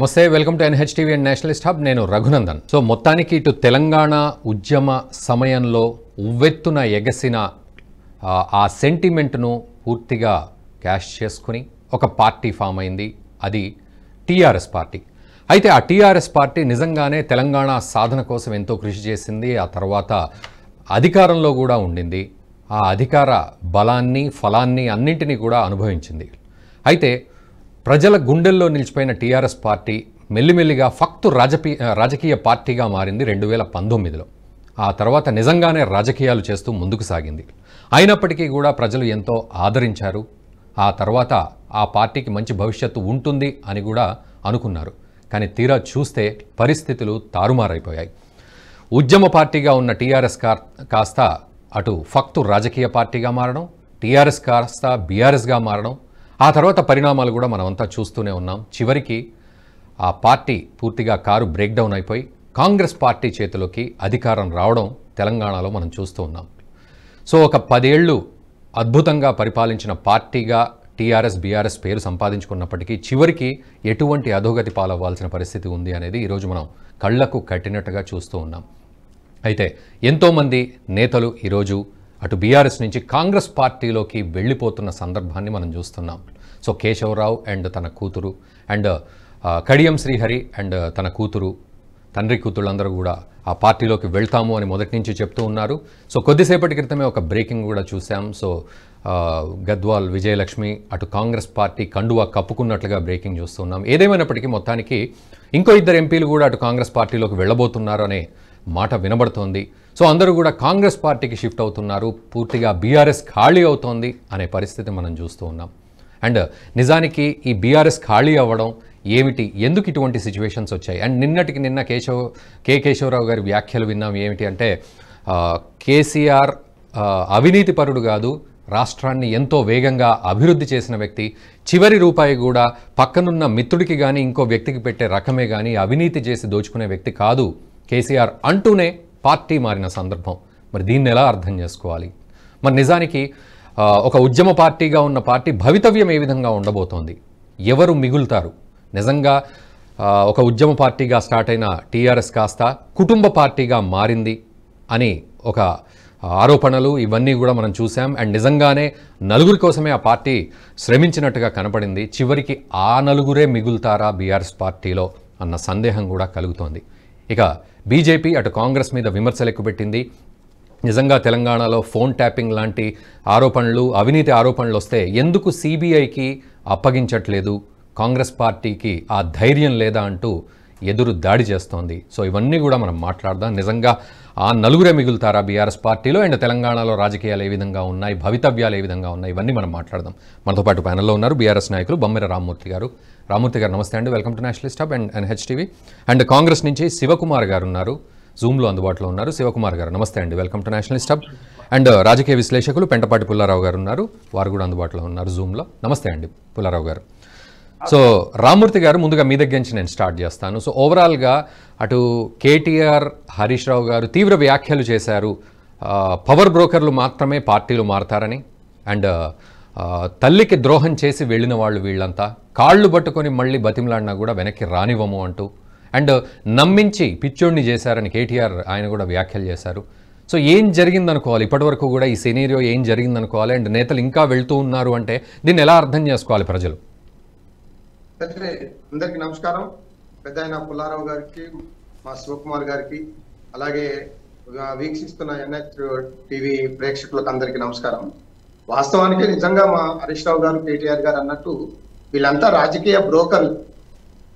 నమస్తే, welcome to NHTV and Nationalist hub. నేను Raghunandan. So మొత్తానికి ఇటు తెలంగాణ ఉద్యమ సమయంలో ఉవ్వెత్తున ఎగసిన ఆ సెంటిమెంట్ను పూర్తిగా క్యాష్ చేసుకుని ఒక పార్టీ ఫామ్ అయింది. అది టీఆర్ఎస్ పార్టీ. అయితే ఆ టీఆర్ఎస్ పార్టీ నిజంగానే తెలంగాణ సాధన కోసం ఎంతో కృషి చేసింది. ఆ తర్వాత అధికారంలో కూడా ఉండింది. ఆ అధికార బలాన్ని, ఫలాన్ని అన్నింటినీ కూడా అనుభవించింది. అయితే ప్రజల గుండెల్లో నిలిచిపోయిన టీఆర్ఎస్ పార్టీ మెల్లిమెల్లిగా ఫక్తు రాజకీయ పార్టీగా మారింది 2019లో. ఆ తర్వాత నిజంగానే రాజకీయాలు చేస్తూ ముందుకు సాగింది. అయినప్పటికీ కూడా ప్రజలు ఎంతో ఆదరించారు. ఆ తర్వాత ఆ పార్టీకి మంచి భవిష్యత్తు ఉంటుంది అని కూడా అనుకున్నారు. కానీ తీరా చూస్తే పరిస్థితులు తారుమారైపోయాయి. ఉద్యమ పార్టీగా ఉన్న టీఆర్ఎస్ కాస్త అటు ఫక్తు రాజకీయ పార్టీగా మారడం, టీఆర్ఎస్ కాస్త బీఆర్ఎస్గా మారడం, ఆ తర్వాత పరిణామాలు కూడా మనమంతా చూస్తూనే ఉన్నాం. చివరికి ఆ పార్టీ పూర్తిగా కారు బ్రేక్ డౌన్ అయిపోయి కాంగ్రెస్ పార్టీ చేతిలోకి అధికారం రావడం తెలంగాణలో మనం చూస్తూ ఉన్నాం. సో ఒక 10 ఏళ్ళు అద్భుతంగా పరిపాలించిన పార్టీగా టీఆర్ఎస్ బీఆర్ఎస్ పేరు సంపాదించుకున్నప్పటికీ చివరికి ఎటువంటి అధోగతి పాలవ్వాల్సిన పరిస్థితి ఉంది అనేది ఈరోజు మనం కళ్లకు కట్టినట్టుగా చూస్తూ ఉన్నాం. అయితే ఎంతోమంది నేతలు ఈరోజు అటు బీఆర్ఎస్ నుంచి కాంగ్రెస్ పార్టీలోకి వెళ్ళిపోతున్న సందర్భాన్ని మనం చూస్తున్నాం. సో కేశవరావు అండ్ తన కూతురు అండ్ కడియం శ్రీహరి అండ్ తన కూతురు, తండ్రి కూతుళ్ళందరూ కూడా ఆ పార్టీలోకి వెళ్తాము అని మొదటి నుంచి చెప్తూ ఉన్నారు. సో కొద్దిసేపటి క్రితమే ఒక బ్రేకింగ్ కూడా చూసాం. సో గద్వాల్ విజయలక్ష్మి అటు కాంగ్రెస్ పార్టీ కండువా కప్పుకున్నట్లుగా బ్రేకింగ్ చూస్తున్నాం. ఏదేమైనప్పటికీ మొత్తానికి ఇంకో 2 ఎంపీలు కూడా అటు కాంగ్రెస్ పార్టీలోకి వెళ్ళబోతున్నారు అనే మాట వినబడుతోంది. సో అందరూ కూడా కాంగ్రెస్ పార్టీకి షిఫ్ట్ అవుతున్నారు. పూర్తిగా బీఆర్ఎస్ ఖాళీ అవుతోంది అనే పరిస్థితి మనం చూస్తూ ఉన్నాం. అండ్ నిజానికి ఈ బీఆర్ఎస్ ఖాళీ అవ్వడం ఏమిటి, ఎందుకు ఇటువంటి సిచ్యువేషన్స్ వచ్చాయి? అండ్ నిన్నటికి నిన్న కేశవరావు గారి వ్యాఖ్యలు విన్నాం. ఏమిటి అంటే కేసీఆర్ అవినీతి పరుడు కాదు, రాష్ట్రాన్ని ఎంతో వేగంగా అభివృద్ధి చేసిన వ్యక్తి, చివరి రూపాయి కూడా పక్కనున్న మిత్రుడికి కానీ ఇంకో వ్యక్తికి పెట్టే రకమే కానీ అవినీతి చేసి దోచుకునే వ్యక్తి కాదు కేసీఆర్ అంటూనే పార్టీ మారిన సందర్భం. మరి దీన్ని ఎలా అర్థం చేసుకోవాలి? మరి నిజానికి ఒక ఉద్యమ పార్టీగా ఉన్న పార్టీ భవితవ్యం ఏ విధంగా ఉండబోతోంది? ఎవరు మిగులుతారు? నిజంగా ఒక ఉద్యమ పార్టీగా స్టార్ట్ అయిన టీఆర్ఎస్ కాస్త కుటుంబ పార్టీగా మారింది అని ఒక ఆరోపణలు ఇవన్నీ కూడా మనం చూసాం. అండ్ నిజంగానే నలుగురి కోసమే ఆ పార్టీ శ్రమించినట్టుగా కనపడింది. చివరికి ఆ నలుగురే మిగులుతారా బీఆర్ఎస్ పార్టీలో అన్న సందేహం కూడా కలుగుతోంది. ఇక బీజేపీ అటు కాంగ్రెస్ మీద విమర్శలు ఎక్కుపెట్టింది. నిజంగా తెలంగాణలో ఫోన్ ట్యాపింగ్ లాంటి ఆరోపణలు, అవినీతి ఆరోపణలు వస్తే ఎందుకు సిబిఐకి అప్పగించట్లేదు, కాంగ్రెస్ పార్టీకి ఆ ధైర్యం లేదా అంటూ ఎదురు దాడి చేస్తోంది. సో ఇవన్నీ కూడా మనం మాట్లాడదాం. నిజంగా ఆ నలుగురే మిగులుతారా బీఆర్ఎస్ పార్టీలో? అండ్ తెలంగాణలో రాజకీయాలు ఏ విధంగా ఉన్నాయి, భవితవ్యాలు ఏ విధంగా ఉన్నాయి, ఇవన్నీ మనం మాట్లాడదాం. మనతో పాటు ప్యానెల్లో ఉన్నారు బీఆర్ఎస్ నాయకులు బమ్మెర రామ్మూర్తి గారు. రామ్మూర్తి గారు నమస్తే అండి, welcome to Nationalist hub and NHTV. And Congress నుంచి శివకుమార్ గారు ఉన్నారు, జూమ్లో అందుబాటులో ఉన్నారు. శివకుమార్ గారు నమస్తే అండి, welcome to Nationalist hub. And రాజకీయ విశ్లేషకులు పెంటపాటి పుల్లారావు గారు ఉన్నారు, వారు కూడా అందుబాటులో ఉన్నారు జూమ్లో. నమస్తే అండి పుల్లారావు గారు. సో రామ్మూర్తి గారు, ముందుగా మీ దగ్గర నుంచి నేను స్టార్ట్ చేస్తాను. సో ఓవరాల్గా అటు కేటీఆర్, హరీష్ రావు గారు తీవ్ర వ్యాఖ్యలు చేశారు. పవర్ బ్రోకర్లు మాత్రమే పార్టీలు మారతారని, అండ్ తల్లికి ద్రోహం చేసి వెళ్ళిన వాళ్ళు వీళ్ళంతా కాళ్ళు పట్టుకొని మళ్ళీ బతిమలాడినా కూడా వెనక్కి రానివ్వము అంటూ, అండ్ నమ్మించి పిచ్చోడిని చేశారని కేటీఆర్ ఆయన కూడా వ్యాఖ్యలు చేశారు. సో ఏం జరిగిందనుకోవాలి ఇప్పటివరకు కూడా ఈ సినీరియో ఏం జరిగిందనుకోవాలి? అండ్ నేతలు ఇంకా వెళ్తూ ఉన్నారు అంటే దీన్ని ఎలా అర్థం చేసుకోవాలి ప్రజలు? అందరికి నమస్కారం. పెద్ద ఆయన పుల్లారావు గారికి, మా శివకుమార్ గారికి, అలాగే వీక్షిస్తున్న NHTV ప్రేక్షకులకు అందరికి నమస్కారం. వాస్తవానికి నిజంగా మా హరీష్ రావు గారు, కేటీఆర్ గారు అన్నట్టు వీళ్ళంతా రాజకీయ బ్రోకర్లు.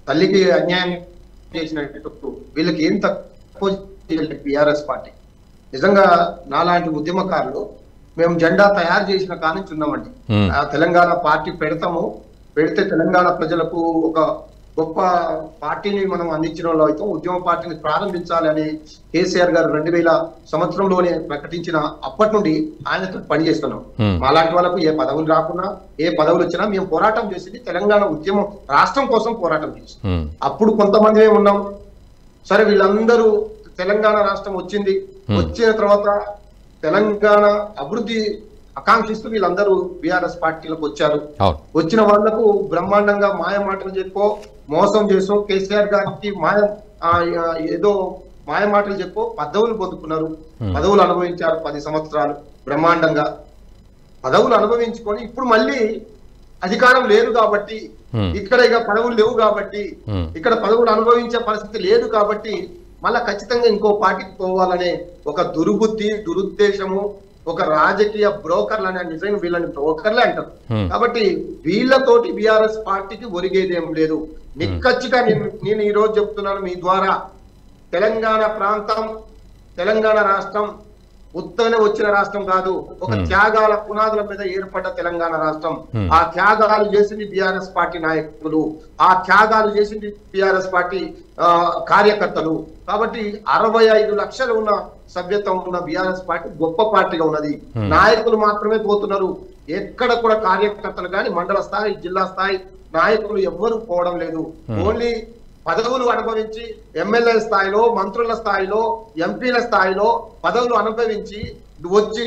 తల్లికి అన్యాయం చేసినట్టు వీళ్ళకి ఏం తక్కువ బీఆర్ఎస్ పార్టీ. నిజంగా నాలాంటి ఉద్యమకారులు మేము జెండా తయారు చేసిన కానుంచి ఉన్నామండి. తెలంగాణ పార్టీ పెడితే తెలంగాణ ప్రజలకు ఒక గొప్ప పార్టీని మనం అందించిన వాళ్ళు అయితే ఉద్యమ పార్టీని ప్రారంభించాలి అని కేసీఆర్ గారు 2000 సంవత్సరంలోనే ప్రకటించిన అప్పటి నుండి ఆయనతో పనిచేస్తున్నాం. మాలాంటి వాళ్ళకు ఏ పదవులు రాకున్నా, ఏ పదవులు వచ్చినా మేము పోరాటం చేసింది తెలంగాణ ఉద్యమం, రాష్ట్రం కోసం పోరాటం చేస్తాం. అప్పుడు కొంతమంది ఉన్నాం. సరే, వీళ్ళందరూ తెలంగాణ రాష్ట్రం వచ్చింది, వచ్చిన తర్వాత తెలంగాణ అభివృద్ధి ఆకాంక్షిస్తూ వీళ్ళందరూ బీఆర్ఎస్ పార్టీలకు వచ్చారు. అవును. వచ్చిన వాళ్లకు బ్రహ్మాండంగా మాయ మాటలు చెప్పో మోసం చేసో కేసీఆర్ గారికి ఏదో మాయ మాటలు చెప్పో పదవులు పొందుకున్నారు, పదవులు అనుభవించారు 10 సంవత్సరాలు బ్రహ్మాండంగా. పదవులు అనుభవించుకొని ఇప్పుడు మళ్ళీ అధికారం లేదు కాబట్టి, ఇక్కడ ఇక పదవులు లేవు కాబట్టి, ఇక్కడ పదవులు అనుభవించే పరిస్థితి లేదు కాబట్టి మళ్ళా ఖచ్చితంగా ఇంకో పార్టీకి పోవాలనే ఒక దుర్బుద్ధి, దురుద్దేశము, ఒక రాజకీయ బ్రోకర్లు అనే నిజంగా వీళ్ళని బ్రోకర్లే అంటారు. కాబట్టి వీళ్ళతోటి బీఆర్ఎస్ పార్టీకి ఒరిగేది ఏం లేదు. నిక్కచ్చిగా నేను ఈ రోజు చెప్తున్నాను మీ ద్వారా, తెలంగాణ ప్రాంతం, తెలంగాణ రాష్ట్రం ఉత్తనే వచ్చిన రాష్ట్రం కాదు, ఒక త్యాగాల పునాదుల మీద ఏర్పడ్డ తెలంగాణ రాష్ట్రం. ఆ త్యాగాలు చేసింది బీఆర్ఎస్ పార్టీ నాయకులు, ఆ త్యాగాలు చేసింది బీఆర్ఎస్ పార్టీ కార్యకర్తలు. కాబట్టి 65 లక్షలు ఉన్న సభ్యత్వం ఉన్న బీఆర్ఎస్ పార్టీ గొప్ప పార్టీగా ఉన్నది. నాయకులు మాత్రమే పోతున్నారు, ఎక్కడ కూడా కార్యకర్తలు కానీ మండల స్థాయి, జిల్లా స్థాయి నాయకులు ఎవ్వరూ పోవడం లేదు. ఓన్లీ పదవులు అనుభవించి ఎమ్మెల్యే స్థాయిలో, మంత్రుల స్థాయిలో, ఎంపీల స్థాయిలో పదవులు అనుభవించి వచ్చి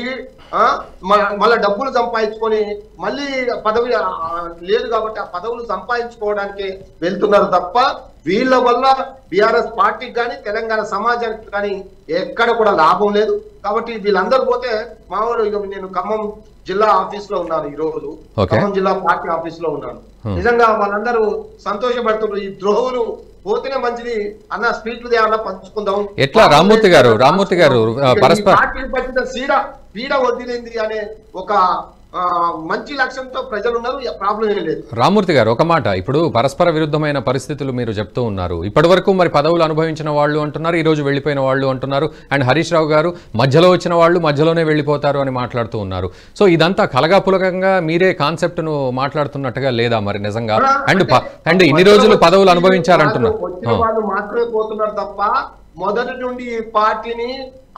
మళ్ళీ డబ్బులు సంపాదించుకొని మళ్ళీ పదవి లేదు కాబట్టి ఆ పదవులు సంపాదించుకోవడానికి వెళ్తున్నారు తప్ప వీళ్ళ వల్ల బీఆర్ఎస్ పార్టీకి కానీ తెలంగాణ సమాజానికి కానీ ఎక్కడ కూడా లాభం లేదు. కాబట్టి వీళ్ళందరూ పోతే మామూలు నేను ఖమ్మం జిల్లా ఆఫీస్ లో ఉన్నాను, ఈ రోజు ఖమ్మం జిల్లా పార్టీ ఆఫీస్ లో ఉన్నాను. నిజంగా వాళ్ళందరూ సంతోషపడుతున్నారు. ఈ ద్రోహులు పోతేనే మంచిది అన్న స్పీట్లు ఏమన్నా పంచుకుందాం. ఎట్లా రామ్మూర్తి గారు పార్టీని పట్టిన పీడ వదిలింది అనే ఒక మంచి లక్ష్యంతో ప్రజలు ఉన్నారు, ప్రాబ్లం ఏం లేదు. రామ్మూర్తి గారు ఒక మాట, ఇప్పుడు పరస్పర విరుద్ధమైన పరిస్థితులు మీరు చెప్తూ ఉన్నారు. ఇప్పటి వరకు మరి పదవులు అనుభవించిన వాళ్ళు అంటున్నారు, ఈ రోజు వెళ్ళిపోయిన వాళ్ళు అంటున్నారు, అండ్ హరీష్ రావు గారు మధ్యలో వచ్చిన వాళ్ళు మధ్యలోనే వెళ్ళిపోతారు అని మాట్లాడుతూ ఉన్నారు. సో ఇదంతా కలగాపులకంగా మీరే కాన్సెప్ట్ ను మాట్లాడుతున్నట్టుగా లేదా మరి నిజంగా? అండ్ ఇన్ని రోజులు పదవులు అనుభవించారంటున్నారు, వాళ్ళు మాత్రమే పోతున్నారు తప్ప మొదటి నుండి ఈ పార్టీని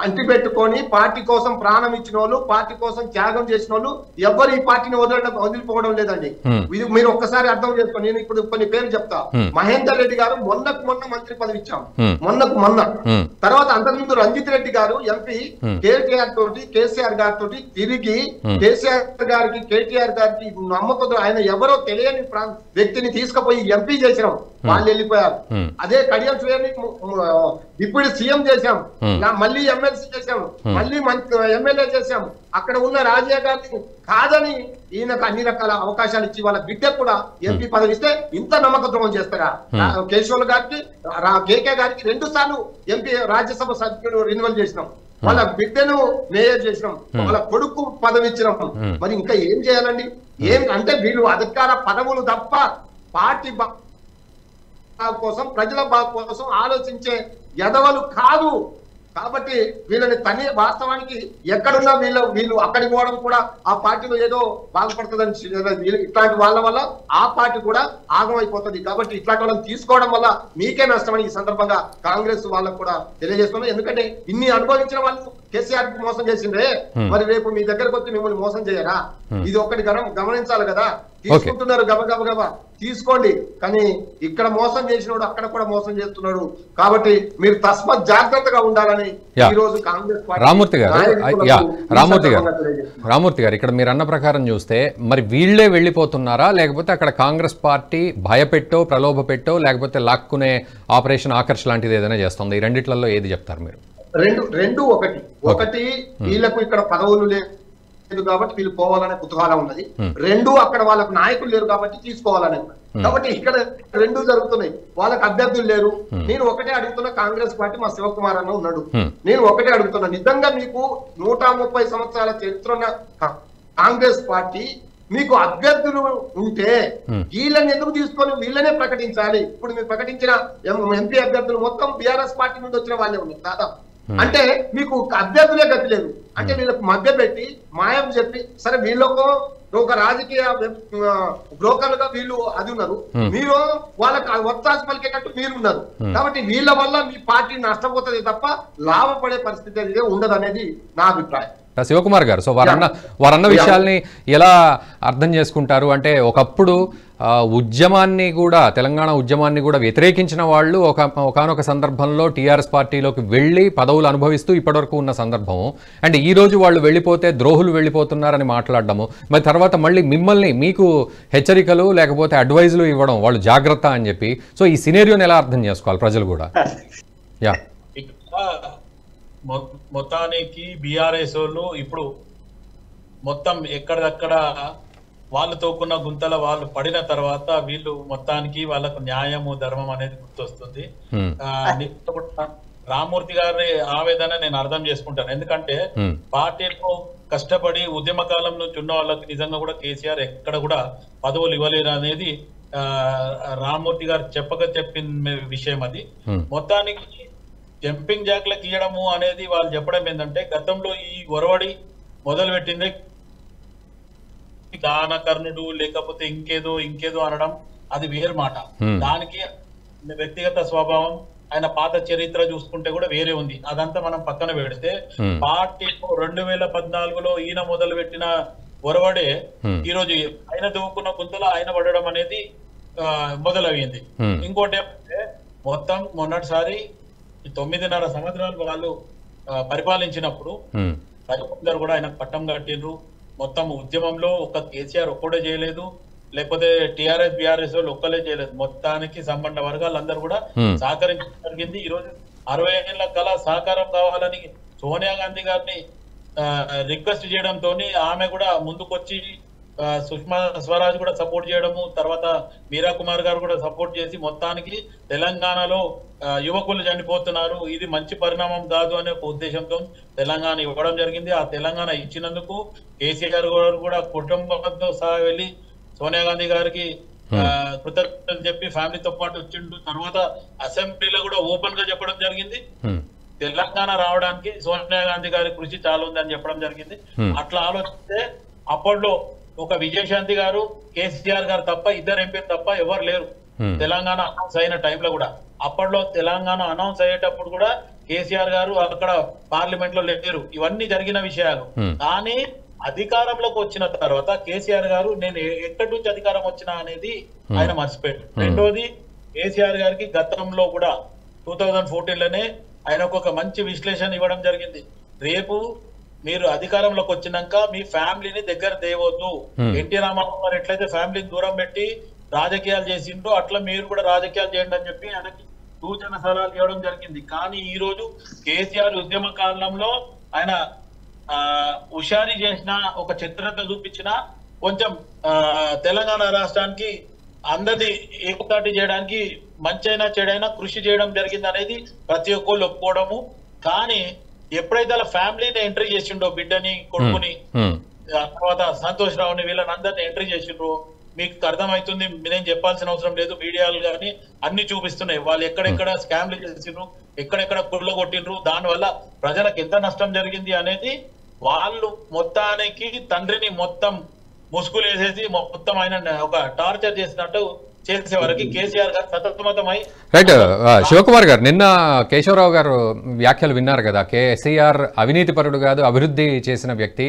అంటిపెట్టుకొని పార్టీ కోసం ప్రాణం ఇచ్చిన వాళ్ళు, పార్టీ కోసం త్యాగం చేసిన వాళ్ళు ఎవరు ఈ పార్టీని వదిలిపోవడం లేదండి. ఇది మీరు ఒక్కసారి అర్థం చేసుకోండి. నేను ఇప్పుడు కొన్ని పేర్లు చెప్తా. మహేందర్ రెడ్డి గారు మొన్న మంత్రి పదవి ఇచ్చాం, మొన్న. తర్వాత అంతకుముందు రంజిత్ రెడ్డి గారు ఎంపీ కేటీఆర్ తోటి, కేసీఆర్ గారితో తిరిగి కేసీఆర్ గారికి, కేటీఆర్ గారికి నమ్మకం ఆయన ఎవరో తెలియని వ్యక్తిని తీసుకుపోయి ఎంపీ చేసినాం, వాళ్ళు వెళ్ళిపోయారు. అదే కడియం శ్రేణి ఇప్పుడు సీఎం చేశాం, మళ్ళీ ఎమ్మెల్సీ చేశాం, మళ్ళీ ఎమ్మెల్యే చేశాం. అక్కడ ఉన్న రాజయ్య గారిని కాదని ఈయనకు అన్ని రకాల అవకాశాలు ఇచ్చి వాళ్ళ బిడ్డకు కూడా ఎంపీ పదవి ఇస్తే ఇంత నమ్మక ద్రోహం చేస్తారా? కేశవులు గారికి, కేకే గారికి 2 సార్లు ఎంపీ రాజ్యసభ సభ్యుడు రెన్యువల్ చేసినాం, వాళ్ళ బిడ్డను మేయర్ చేసినాం, వాళ్ళ కొడుకు పదవి ఇచ్చినాం. మరి ఇంకా ఏం చేయాలండి? ఏం అంటే వీళ్ళు అధికార పదవులు తప్ప పార్టీ కోసం, ప్రజల కోసం ఆలోచించే ఎదవలు కాదు. కాబట్టి వీళ్ళని వాస్తవానికి ఎక్కడున్నా వీళ్ళు అక్కడికి పోవడం కూడా ఆ పార్టీలో ఏదో బాగుపడుతుందని ఇట్లాంటి వాళ్ళ వల్ల ఆ పార్టీ కూడా ఆగమైపోతుంది. కాబట్టి ఇట్లాంటి వాళ్ళని తీసుకోవడం వల్ల మీకే నష్టమని ఈ సందర్భంగా కాంగ్రెస్ వాళ్ళకు కూడా తెలియజేస్తున్నాం. ఎందుకంటే ఇన్ని అనుభవించిన వాళ్ళు కేసీఆర్ కి మోసం చేసిందే, మరి రేపు మీ దగ్గరకు వచ్చి మిమ్మల్ని మోసం చేయరా? ఇది ఒకటి గమనించాలి కదా. తీసుకుంటున్నారు గబగబా తీసుకోండి, కానీ ఇక్కడ మోసం చేసినాడు అక్కడ కూడా మోసం చేస్తున్నాడు. కాబట్టి మీరు తస్మాత్ జాగ్రత్తగా ఉండాలని ఈ రోజు కాంగ్రెస్ పార్టీ. రామ్మూర్తి గారు ఇక్కడ మీరు అన్న ప్రకారం చూస్తే మరి వీళ్లే వెళ్ళిపోతున్నారా, లేకపోతే అక్కడ కాంగ్రెస్ పార్టీ భయపెట్టో, ప్రలోభ పెట్టో, లేకపోతే లాక్కునే ఆపరేషన్ ఆకర్ష్ లాంటిది ఏదైనా చేస్తుంది? ఈ రెండిట్లలో ఏది చెప్తారు మీరు? రెండు ఒకటి వీళ్ళకు ఇక్కడ పదవులు లేదు కాబట్టి వీళ్ళు పోవాలనే కుతూహలం ఉన్నది. 2 అక్కడ వాళ్ళకు నాయకులు లేరు కాబట్టి తీసుకోవాలనే. కాబట్టి ఇక్కడ 2 జరుగుతున్నాయి. వాళ్ళకి అభ్యర్థులు లేరు. నేను ఒకటే అడుగుతున్నా, కాంగ్రెస్ పార్టీ మా శివకుమార్ అన్న ఉన్నాడు, నేను ఒకటే అడుగుతున్నా, నిజంగా మీకు 130 సంవత్సరాల చరిత్ర ఉన్న కాంగ్రెస్ పార్టీ మీకు అభ్యర్థులు ఉంటే వీళ్ళని ఎందుకు తీసుకొని వీళ్ళనే ప్రకటించాలి? ఇప్పుడు మీరు ప్రకటించిన ఎంపీ అభ్యర్థులు మొత్తం బీఆర్ఎస్ పార్టీ నుండి వచ్చిన వాళ్ళే ఉన్నారు దాదాపు. అంటే మీకు అభ్యర్థులే గతి లేదు. అంటే వీళ్ళకు మధ్య పెట్టి మాయం చెప్పి, సరే వీళ్ళకు ఒక రాజకీయ బ్రోకర్లుగా వీళ్ళు అది ఉన్నారు, మీరు వాళ్ళకి ఒత్తాసు పలికేటట్టు మీరు ఉన్నారు. కాబట్టి వీళ్ళ వల్ల మీ పార్టీ నష్టపోతుంది తప్ప లాభపడే పరిస్థితి అనేది ఉండదు అనేది నా అభిప్రాయం. శివకుమార్ గారు, సో వారన్న విషయాల్ని ఎలా అర్థం చేసుకుంటారు అంటే, ఒకప్పుడు ఉద్యమాన్ని కూడా, తెలంగాణ ఉద్యమాన్ని కూడా వ్యతిరేకించిన వాళ్ళు ఒకానొక సందర్భంలో టీఆర్ఎస్ పార్టీలోకి వెళ్ళి పదవులు అనుభవిస్తూ ఇప్పటివరకు ఉన్న సందర్భం. అండ్ ఈ రోజు వాళ్ళు వెళ్ళిపోతే ద్రోహులు వెళ్ళిపోతున్నారని మాట్లాడడము, మరి తర్వాత మళ్ళీ మీకు హెచ్చరికలు లేకపోతే అడ్వైజులు ఇవ్వడం, వాళ్ళు జాగ్రత్త అని చెప్పి. సో ఈ సినేరియోని ఎలా అర్థం చేసుకోవాలి ప్రజలు కూడా? యా, మొత్తానికి బీఆర్ఎస్ వాళ్ళు ఇప్పుడు మొత్తం ఎక్కడక్కడ వాళ్ళు తోకున్న గుంతల వాళ్ళు పడిన తర్వాత వీళ్ళు మొత్తానికి వాళ్ళకు న్యాయము ధర్మం అనేది గుర్తొస్తుంది. రామ్మూర్తి గారి ఆవేదన నేను అర్థం చేసుకుంటాను. ఎందుకంటే పార్టీలో కష్టపడి ఉద్యమ కాలం నుంచి ఉన్న వాళ్ళకి నిజంగా కూడా కేసీఆర్ ఎక్కడ కూడా పదవులు ఇవ్వలేరు అనేది రామ్మూర్తి గారు చెప్పిన విషయం. అది మొత్తానికి జంపింగ్ జాక్లకు ఇవ్వడము అనేది వాళ్ళు చెప్పడం ఏంటంటే, గతంలో ఈ ఒరవడి మొదలు పెట్టింది దానకర్ణుడు లేకపోతే ఇంకేదో అనడం అది వేరు మాట. దానికి వ్యక్తిగత స్వభావం, ఆయన పాత చరిత్ర చూసుకుంటే కూడా వేరే ఉంది. అదంతా మనం పక్కన పెడితే పార్టీ 2014లో ఈయన మొదలు పెట్టిన ఒరవడే ఈరోజు ఆయన దూకున్న గుంతలో ఆయన పడడం అనేది మొదలయ్యింది. ఇంకోటి ఏమంటే, మొత్తం మొన్నటిసారి 9.5 సంవత్సరాలు వాళ్ళు పరిపాలించినప్పుడు ప్రజలందరూ కూడా ఆయన పట్టం కట్టిండ్రు. మొత్తం ఉద్యమంలో ఒక కేసీఆర్ ఒక్కడే చేయలేదు, లేకపోతే టిఆర్ఎస్ బీఆర్ఎస్ వాళ్ళు ఒక్కలే చేయలేదు. మొత్తానికి సంబంధ వర్గాలందరూ కూడా సహకరించడం జరిగింది. ఈరోజు 60 ఏళ్ల కళ సహకారం కావాలని సోనియా గాంధీ గారిని రిక్వెస్ట్ చేయడంతో ఆమె కూడా ముందుకొచ్చి సుష్మా స్వరాజ్ కూడా సపోర్ట్ చేయడము, తర్వాత మీరా కుమార్ గారు కూడా సపోర్ట్ చేసి మొత్తానికి తెలంగాణలో యువకులు చనిపోతున్నారు, ఇది మంచి పరిణామం కాదు అనే ఒక ఉద్దేశంతో తెలంగాణ ఇవ్వడం జరిగింది. ఆ తెలంగాణ ఇచ్చినందుకు కేసీఆర్ గారు కూడా కుటుంబంతో సహా వెళ్ళి సోనియా గాంధీ గారికి కృతజ్ఞతలు చెప్పి ఫ్యామిలీతో పాటు వచ్చిండు. తర్వాత అసెంబ్లీలో కూడా ఓపెన్ గా చెప్పడం జరిగింది, తెలంగాణ రావడానికి సోనియా గాంధీ గారి కృషి చాలా ఉంది అని చెప్పడం జరిగింది. అట్లా ఆలోచిస్తే అప్పట్లో ఒక విజయశాంతి గారు, కేసీఆర్ గారు తప్ప, ఇద్దరు ఎంపీలు తప్ప ఎవరు లేరు తెలంగాణ అనౌన్స్ అయిన టైంలో కూడా. అప్పట్లో తెలంగాణ అనౌన్స్ అయ్యేటప్పుడు కూడా కేసీఆర్ గారు అక్కడ పార్లమెంట్ లో లేరు. ఇవన్నీ జరిగిన విషయాలు. కానీ అధికారంలోకి వచ్చిన తర్వాత కేసీఆర్ గారు నేను ఎక్కడి నుంచి అధికారం వచ్చినా అనేది ఆయన మర్చిపోయాడు. రెండోది, కేసీఆర్ గారికి గతంలో కూడా 2014లోనే ఆయనకు ఒక మంచి విశ్లేషణ ఇవ్వడం జరిగింది. రేపు మీరు అధికారంలోకి వచ్చినాక మీ ఫ్యామిలీని దగ్గర తేవద్దు. ఎన్టీ రామారావు గారు ఎట్లయితే ఫ్యామిలీని దూరం పెట్టి రాజకీయాలు చేసిండ్రో అట్లా మీరు కూడా రాజకీయాలు చేయండి అని చెప్పి ఆయనకి సూచన సలహాలు ఇవ్వడం జరిగింది. కానీ ఈ రోజు కేసీఆర్ ఉద్యమ కాలంలో ఆయన హుషారీ చేసిన, ఒక చిత్రత చూపించిన, కొంచెం తెలంగాణ రాష్ట్రానికి అందరి ఏకతాటి చేయడానికి మంచైనా చెడైనా కృషి చేయడం జరిగింది అనేది ప్రతి ఒక్కళ్ళు ఒప్పుకోవడము. కానీ ఎప్పుడైతే అలా ఫ్యామిలీని ఎంట్రీ చేసిండో, బిడ్డని, కొడుకుని, తర్వాత సంతోష్ రావుని, వీళ్ళని అందరినీ ఎంట్రీ చేసిండ్రు, మీకు అర్థమవుతుంది, నేను చెప్పాల్సిన అవసరం లేదు. మీడియాలు కానీ అన్ని చూపిస్తున్నాయి వాళ్ళు ఎక్కడెక్కడ స్కామ్లు చేసిండ్రు, ఎక్కడెక్కడ కుళ్ళ కొట్టిండ్రు, దానివల్ల ప్రజలకు ఎంత నష్టం జరిగింది అనేది వాళ్ళు మొత్తానికి తండ్రిని మొత్తం ముసుగులు వేసేసి మొత్తం ఆయన ఒక టార్చర్ చేసినట్టు చేసే వరకు కేసీఆర్ గారు సతమతమై. రైట్, శివకుమార్ గారు, నిన్న కేశవరావు గారు వ్యాఖ్యలు విన్నారు కదా, కేసీఆర్ అవినీతి పరుడు కాదు, అభివృద్ధి చేసిన వ్యక్తి,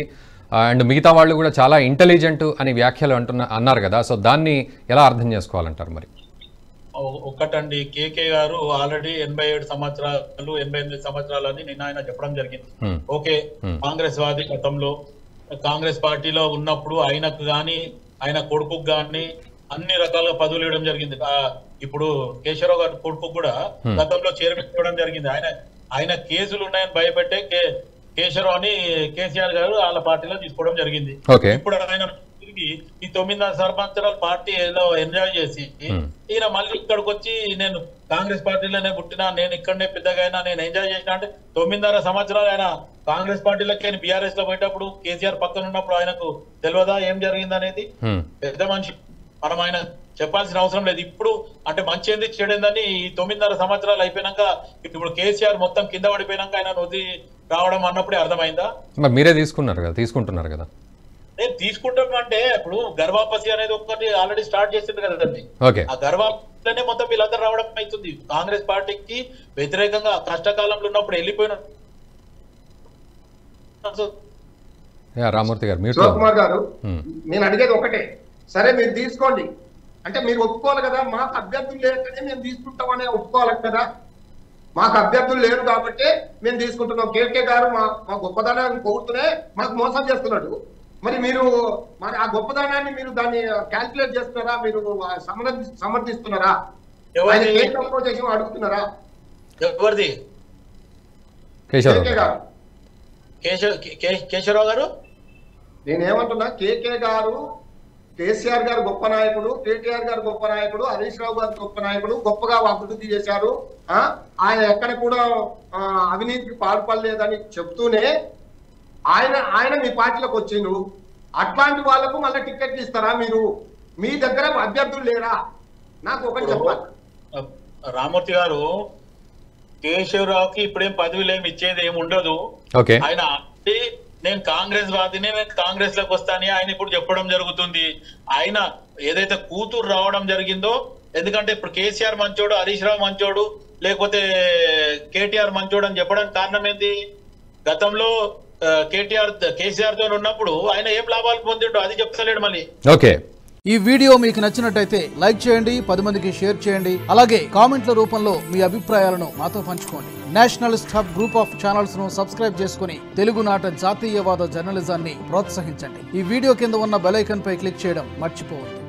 అండ్ మిగతా వాళ్ళు కూడా చాలా ఇంటెలిజెంట్ అని వ్యాఖ్యలు అన్నారు కదా. సో దాన్ని ఎలా అర్థం చేసుకోవాలంటారు మరి? ఒక్కటండి, కేకే గారు ఆల్రెడీ 87 సంవత్సరాలు 88 సంవత్సరాలు అని నిన్న ఆయన చెప్పడం జరిగింది. ఓకే, కాంగ్రెస్ వాది గతంలో కాంగ్రెస్ పార్టీలో ఉన్నప్పుడు ఆయనకు గాని ఆయన కొడుకుకు గాని అన్ని రకాలుగా పదవులు ఇవ్వడం జరిగింది. ఇప్పుడు కేశవరావు గారి కొడుకు కూడా గతంలో చైర్మన్ ఇవ్వడం జరిగింది. ఆయన కేసులు ఉన్నాయని భయపెట్టే కేశవరావు అని కేసీఆర్ గారు వాళ్ళ పార్టీలో తీసుకోవడం జరిగింది. ఇప్పుడు ఆయన తిరిగి ఈ 9 సంవత్సరాల పార్టీలో ఎంజాయ్ చేసి ఈయన మళ్ళీ ఇక్కడికి వచ్చి నేను కాంగ్రెస్ పార్టీలోనే పుట్టినా, నేను ఇక్కడనే పెద్దగా అయినా, నేను ఎంజాయ్ చేసిన అంటే 9.5 సంవత్సరాలు ఆయన కాంగ్రెస్ పార్టీలోకి బీఆర్ఎస్ లో పోయేటప్పుడు కేసీఆర్ పక్కన ఉన్నప్పుడు ఆయనకు తెలియదా ఏం జరిగింది అనేది? పెద్ద మనిషి, మనం ఆయన చెప్పాల్సిన అవసరం లేదు. ఇప్పుడు అంటే మంచి ఏంది చెడేందని ఈ 9.5 సంవత్సరాలు అయిపోయినాక ఇప్పుడు కేసీఆర్ మొత్తం కింద పడిపోయినాక ఆయన వదిలి రావడం అన్నప్పుడే అర్థమైందా? మీరే తీసుకుంటున్నారు కదా. నేను తీసుకుంటాం అంటే ఇప్పుడు గర్వాపసి అనేది ఒకటి ఆల్రెడీ స్టార్ట్ చేసింది కదండి. ఆ గర్వాపసిలోనే మొత్తం వీళ్ళందరూ రావడం అవుతుంది. కాంగ్రెస్ పార్టీకి వ్యతిరేకంగా కష్టకాలంలో ఉన్నప్పుడు వెళ్ళిపోయిన రామూర్తి గారు మీరు శివకుమార్ గారు నేను అడిగేది ఒకటే, సరే మీరు తీసుకోండి అంటే మీరు ఒప్పుకోవాలి కదా, మాకు అభ్యర్థులు లేకనే మేము తీసుకుంటామని ఒప్పుకోవాలి కదా. మాకు అభ్యర్థులు లేరు కాబట్టి మేము తీసుకుంటున్నాం. కేకే గారు మా గొప్పదనాన్ని పొగుడుతూనే మాకు మోసం చేస్తున్నాడు. మరి మీరు మరి ఆ గొప్పదనాన్ని మీరు దాన్ని క్యాల్కులేట్ చేస్తున్నారా, మీరు సమర్థిస్తున్నారా, అడుగుతున్నారా? ఎవరిది? కేకే గారు. కేశవరావు గారు నేనేమంటున్నా, కేకే గారు కేసీఆర్ గారు గొప్ప నాయకుడు, కేటీఆర్ గారు గొప్ప నాయకుడు, హరీష్ రావు గారు గొప్ప నాయకుడు, గొప్పగా అభివృద్ధి చేశారు. ఆయన ఎక్కడ కూడా అవినీతికి పాల్పడలేదని చెప్తూనే ఆయన మీ పార్టీలోకి వచ్చిండు. అట్లాంటి వాళ్ళకు మళ్ళీ టికెట్లు ఇస్తారా మీరు? మీ దగ్గర అభ్యర్థులు లేరా? నాకు ఒకటి చెప్పాలి. రామూర్తి గారు, కేశవరావుకి ఇప్పుడేం పదవులు ఏమి ఇచ్చేది ఏమి ఉండదు. ఆయన నేను కాంగ్రెస్ వాదిని, నేను కాంగ్రెస్ లోకి వస్తానని ఆయన ఇప్పుడు చెప్పడం జరుగుతుంది. ఆయన ఏదైతే కూతురు రావడం జరిగిందో, ఎందుకంటే ఇప్పుడు కేసీఆర్ మంచోడు, హరీష్ రావు మంచోడు, లేకపోతే కేటీఆర్ మంచోడు అని చెప్పడానికి కారణం ఏంటి? గతంలో కేసీఆర్ తో ఉన్నప్పుడు ఆయన ఏం లాభాలు పొందిండో అది చెప్తలేడు మళ్ళీ. ఓకే, ఈ వీడియో మీకు నచ్చినట్టయితే లైక్ చేయండి, 10 మందికి షేర్ చేయండి. అలాగే కామెంట్ల రూపంలో మీ అభిప్రాయాలను మాతో పంచుకోండి. Nationalist hub group of channels ను సబ్స్క్రైబ్ చేసుకుని తెలుగునాట జాతీయవాద జర్నలిజాన్ని ప్రోత్సహించండి. ఈ వీడియో కింద ఉన్న బెల్ ఐకాన్ పై క్లిక్ చేయడం మర్చిపోవద్దు.